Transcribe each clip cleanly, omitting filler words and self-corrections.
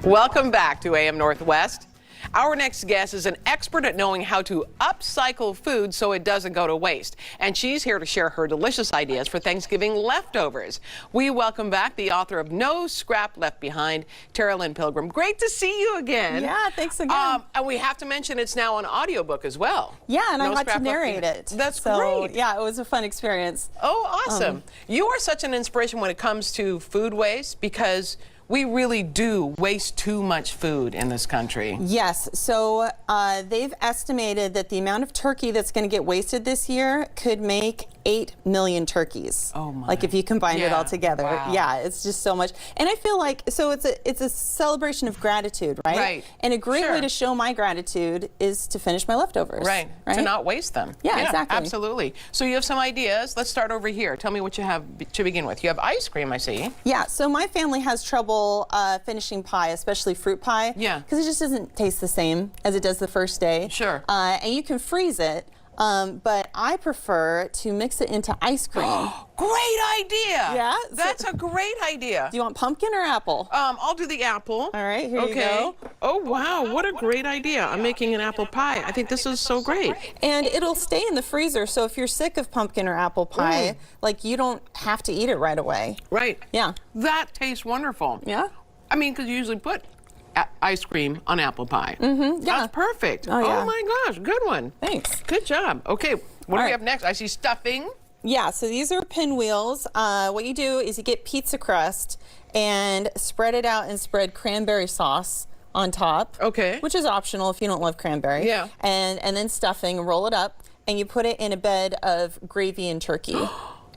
Welcome back to AM Northwest. Our next guest is an expert at knowing how to upcycle food so it doesn't go to waste. And she's here to share her delicious ideas for Thanksgiving leftovers. We welcome back the author of No Scrap Left Behind, Tara Lynn Pilgrim. Great to see you again. Yeah, thanks again. And we have to mention it's now an audiobook as well. Yeah, and No I got Scrap to Left narrate Behind. it. That's so, great. Yeah, it was a fun experience. Oh, awesome. You are such an inspiration when it comes to food waste because we really do waste too much food in this country. Yes, so they've estimated that the amount of turkey that's going to get wasted this year could make 8 million turkeys. Oh my. Like if you combine it all together. Wow. Yeah, it's just so much. And I feel like, so it's a celebration of gratitude, right? Right. And a great Sure. way to show my gratitude is to finish my leftovers. Right. To not waste them. Yeah, exactly. Absolutely. So you have some ideas. Let's start over here. Tell me what you have to begin with. You have ice cream, I see. Yeah, so my family has trouble finishing pie, especially fruit pie. Yeah. Because it just doesn't taste the same as it does the first day. Sure. And you can freeze it, but I prefer to mix it into ice cream. Great idea. Yeah? That's a great idea. Do you want pumpkin or apple? I'll do the apple. All right, here you go. Oh, wow. What a great idea. I'm making an apple pie. I think this is so great. And it'll stay in the freezer, so if you're sick of pumpkin or apple pie, like you don't have to eat it right away. Right. Yeah. That tastes wonderful. Yeah? I mean, because you usually put ice cream on apple pie. Yeah. That's perfect. Oh, yeah. Oh my gosh, good one. Thanks. Good job. Okay, what do we have next? I see stuffing. Yeah, so these are pinwheels. What you do is you get pizza crust and spread it out and spread cranberry sauce on top. Okay. Which is optional if you don't love cranberry. Yeah. And then stuffing, roll it up, and you put it in a bed of gravy and turkey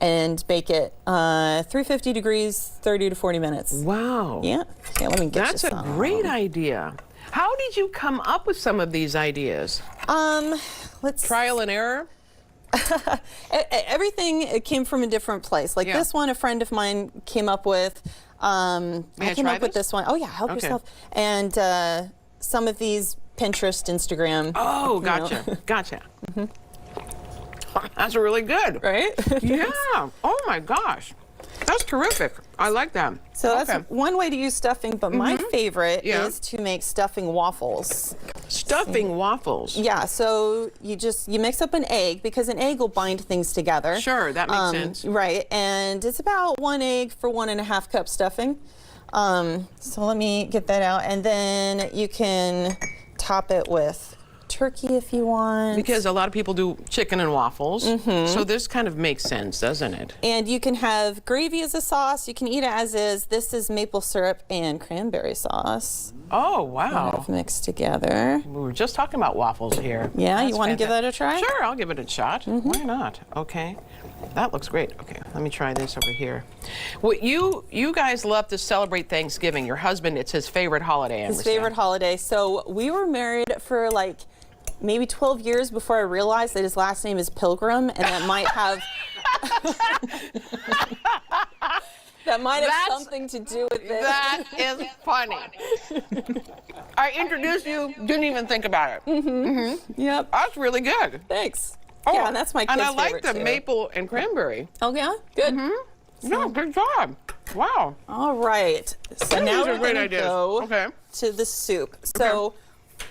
and bake it 350 degrees, 30 to 40 minutes. Wow. Yeah. Yeah, let me get That's you a some. great idea. How did you come up with some of these ideas? Let's Trial and error? Everything came from a different place. Like this one, a friend of mine came up with. I came up with this one. Oh yeah, help yourself. And some of these Pinterest, Instagram. Oh, gotcha, gotcha. That's really good. Right? Yeah. Oh my gosh. That's terrific. I like that. So that's one way to use stuffing, but my favorite is to make stuffing waffles. Stuffing waffles. Yeah, so you mix up an egg because an egg will bind things together. Sure, that makes sense. Right, and it's about 1 egg for 1.5 cup stuffing. So let me get that out, and then you can top it with turkey if you want. Because a lot of people do chicken and waffles, so this kind of makes sense, doesn't it? And you can have gravy as a sauce. You can eat it as is. This is maple syrup and cranberry sauce. Oh, wow. Kind of mixed together. We were just talking about waffles here. Yeah, That's you want to give that a try? Sure, I'll give it a shot. Why not? Okay. That looks great. Okay, let me try this over here. Well, you guys love to celebrate Thanksgiving. Your husband, it's his favorite holiday, I His understand. favorite holiday. So we were married for like maybe 12 years before I realized that his last name is Pilgrim, and that might have something to do with it. That is funny. I introduced you, didn't even think about it. Yep. That's really good. Thanks. Oh, Yeah, and that's my kid's And I like favorite the too. maple and cranberry. Oh yeah, good. No, good job. Wow. All right. So now These are we're great gonna ideas. go Okay. to the soup. So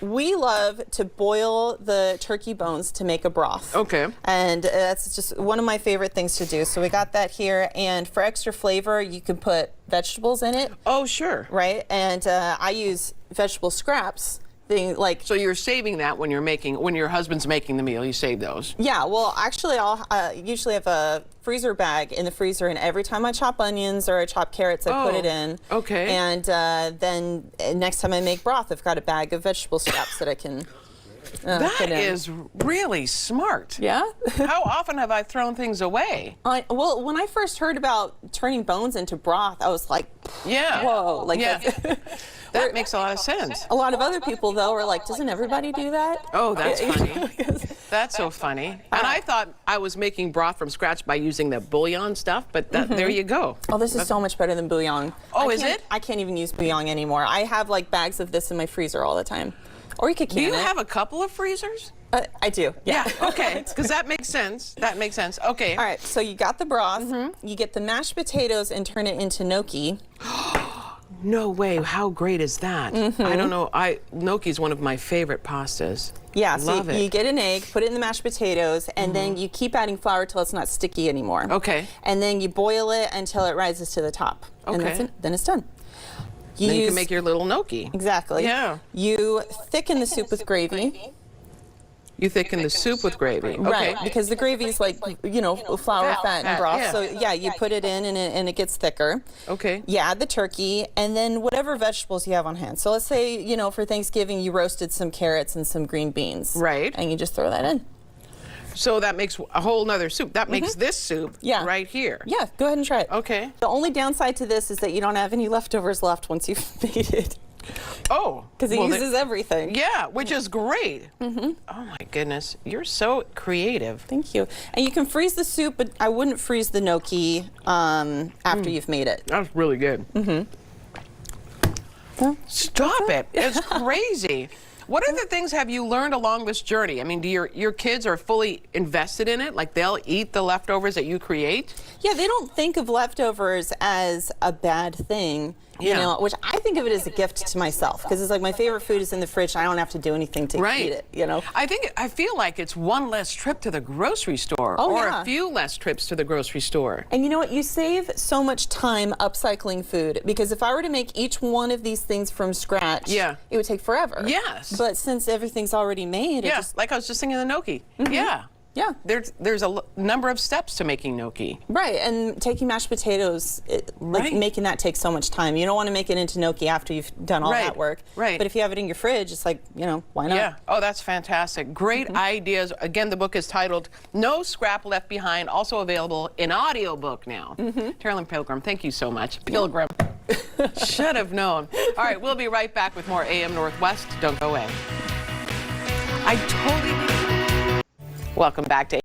we love to boil the turkey bones to make a broth. Okay. And that's just one of my favorite things to do. So we got that here. And for extra flavor, you can put vegetables in it, Oh, sure. right? And I use vegetable scraps. Like, So you're saving that when your husband's making the meal, you save those. yeah, well, actually, I'll usually have a freezer bag in the freezer, and every time I chop onions or I chop carrots, I put it in. Okay. And then next time I make broth, I've got a bag of vegetable scraps that I can That put in. is really smart. Yeah? How often have I thrown things away? Well, when I first heard about turning bones into broth, I was like, Yeah. whoa. Like, Yeah. that's, That makes a lot of sense. a lot of other people, though, were like, doesn't everybody do that? Oh, that's funny. That's so funny. And I thought I was making broth from scratch by using the bouillon stuff, but there you go. Oh, this is so much better than bouillon. Oh, is it? I can't even use bouillon anymore. I have like bags of this in my freezer all the time. Or you could Do can you it. have a couple of freezers? I do. Yeah. Okay. Because that makes sense. That makes sense. Okay. All right. So you got the broth. You get the mashed potatoes and turn it into gnocchi. No way. How great is that? I don't know. Gnocchi is one of my favorite pastas. Yeah, so Love it. you get an egg, put it in the mashed potatoes, and then you keep adding flour till it's not sticky anymore. Okay. And then you boil it until it rises to the top. And that's Okay. it. Then it's done. Then you can make your little gnocchi. Exactly. Yeah. You thicken the soup with gravy. You thicken the soup with gravy. Okay. Right, because the gravy is like, you know, flour, fat, and broth. yeah. So yeah, you put it in and it gets thicker. Okay. You add the turkey and then whatever vegetables you have on hand. So let's say, you know, for Thanksgiving you roasted some carrots and some green beans. Right. And you just throw that in. So that makes a whole nother soup. That makes this soup right here. Yeah, go ahead and try it. Okay. The only downside to this is that you don't have any leftovers left once you've made it. Oh. Because it uses everything. Yeah, which is great. Oh my goodness. You're so creative. Thank you. And you can freeze the soup, but I wouldn't freeze the gnocchi after you've made it. That was really good. Well, Stop it. It's crazy. What other things have you learned along this journey? I mean, do your kids are fully invested in it? Like they'll eat the leftovers that you create? yeah, they don't think of leftovers as a bad thing. You Yeah. know, which I think of it as a gift to myself because it's like my favorite food is in the fridge. I don't have to do anything to eat it. You know. I feel like it's one less trip to the grocery store, Oh, or yeah. a few less trips to the grocery store. And you know what? You save so much time upcycling food because if I were to make each one of these things from scratch, Yeah. it would take forever. Yes. But since everything's already made, it Yeah, just like I was just thinking of the gnocchi. Yeah. yeah. There's a number of steps to making gnocchi. Right, and taking mashed potatoes, like Right. making that takes so much time. You don't want to make it into gnocchi after you've done all Right, that work. right. But if you have it in your fridge, it's like, you know, why not? Yeah. Oh, that's fantastic. Great ideas. Again, the book is titled No Scrap Left Behind, also available in audiobook now. Carolyn Pilgrim, thank you so much. Pilgrim. Should have known. All right, we'll be right back with more AM Northwest. Don't go away. I totally. Welcome back to